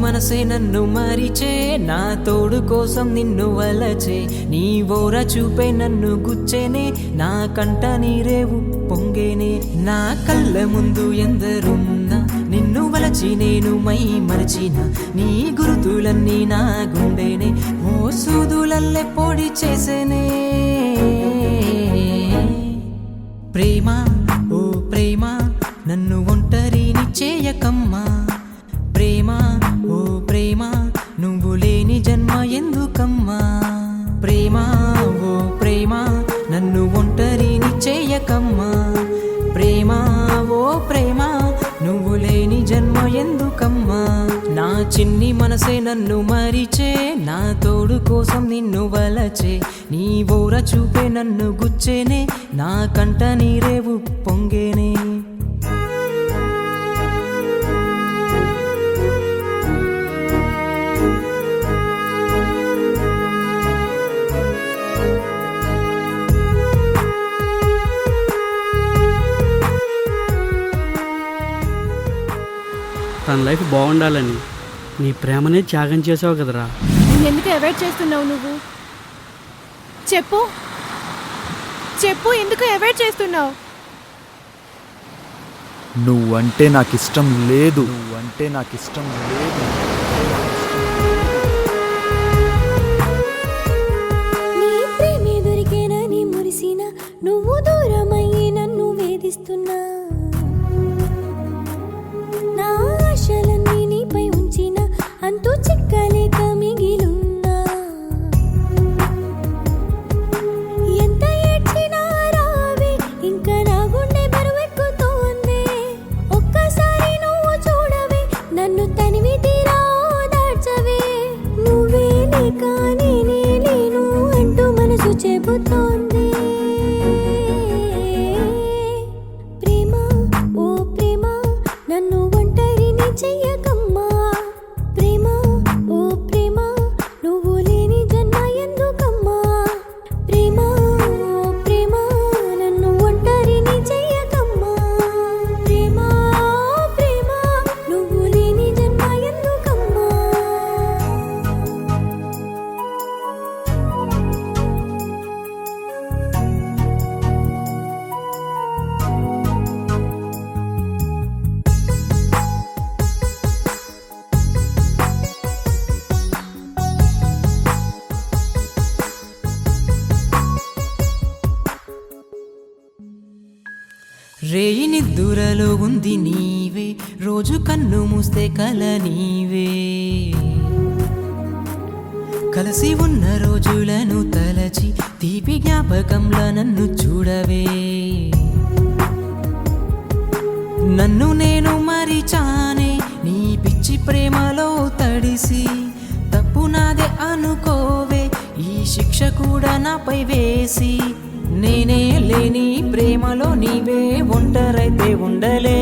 మనసే నన్ను మరిచే, నా తోడు కోసం నిన్ను వలచే, నీ ఓర చూపే నన్ను గుచ్చేనే, నా కంట నీరేవు పొంగేనే. నా కళ్ళ ముందు ఎందరున్నా నిన్ను వలచి నేను మై మరచిన, నీ గురుతులన్నీ నా గుండెనే ఓ సూదులల్లే పొడి చేసేనే. ప్రేమ ఓ ప్రేమ నన్ను ఒంటరిని చేయకమ్మా, ప్రేమ ఓ ప్రేమ నువ్వు లేని జన్మ ఎందుకమ్మా. ప్రేమ ఓ ప్రేమ నన్ను ఒంటరిని చేయకమ్మా, ప్రేమ ఓ ప్రేమ నువ్వు లేని జన్మ ఎందుకమ్మా. నా చిన్ని మనసే నన్ను మరిచే, నా తోడు కోసం నిన్ను వలచే, నీ ఓర చూపే నన్ను గుచ్చేనే, నా కంట నీరేవు పొంగేనే. తన లైఫ్ బాగుండాలని నీ ప్రేమనే త్యాగం చేసావు కదరా. ఎందుకు అవాయిడ్ చేస్తున్నావు నువ్వు? చెప్పు చెప్పు, ఎందుకు అవాయిడ్ చేస్తున్నావు? నువ్వంటే నాకు ఇష్టం లేదు, నువ్వంటే నాకు ఇష్టం లేదు. నీ ప్రేమే దొరికేనని మురిసిన, నువ్వు దూరమయ్యి నన్ను వేధిస్తున్నా, నా ఆశలన్నీ నీపై ఉంచిన, అంతూ చిక్కలేక మిగిలున్నా. ఎంత ఏడ్చినా రావే, ఇంకా నా గుండె బరువెక్కుతోంది. ఒక్కసారి నువ్వు చూడవే, నన్ను తనివి తీరా దాడ్చవే. నువ్వే లేక నేనే లేను అంటూ మనసు చెబుతోంది. ప్రేమ ఓ ప్రేమ నన్ను ఒంటరిని చెయ్యకమ్మా, ప్రేమ ఓ ప్రేమ నువ్వు లేని జన్మ ఎందుకమ్మా. ప్రేమ ఓ ప్రేమ నన్ను ఒంటరిని చెయ్యకమ్మా, ప్రేమ ఓ ప్రేమ నువ్వు లేని జన్మ ఎందుకమ్మా. రేయి నిద్దురలో ఉంది నీవే, రోజు కన్ను మూస్తే కల నీవే, కలిసి ఉన్న రోజులను తలచి తీపి జ్ఞాపకంలా నన్ను చూడవే. నన్ను నేను మరిచానే నీ పిచ్చి ప్రేమలో తడిసి, తప్పు నాదే అనుకోవే, ఈ శిక్ష కూడా నాపై వేసి. నేనే లేని ప్రేమలో నీవే ఒంటరైతే ఉండలే.